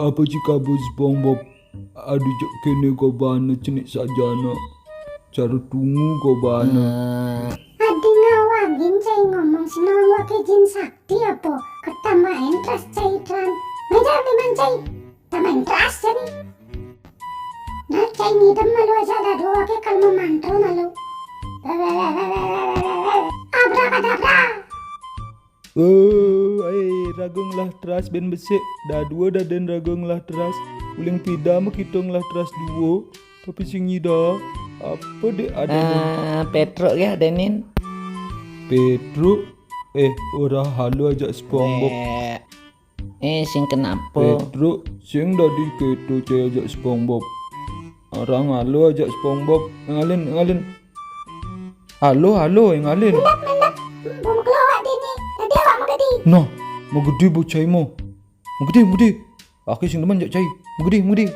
Apa sih kabar SpongeBob? Ada cak kene kau bana cenik sajana. Cara tunggu kau bana. Adi ngawagin cai ngomong senang wake jin sakti apa ketama interest cai tran. Mejar memang cai tama interest jadi. Nah cai ngidam malu aja dah dua ke kalma mantra malu. Abrakadabra. Ragung lah teras ben besek. Dah dua dah den ragung lah teras. Uling pida mah kitong lah teras dua. Tapi singi dah. Apa dek ada Petro ya Denin. Pedro? Orang halu ajak SpongeBob. Sing kenapa? Pedro, sing dari keto cai ajak SpongeBob. Orang halu ajak SpongeBob. Ngalin. Halo, ngalin. Bom kelawak dini. Tadi awak mau gedi. Nah, mau gede bu cai mo. Mau gede. Aku sing teman jak cai. Mau gede.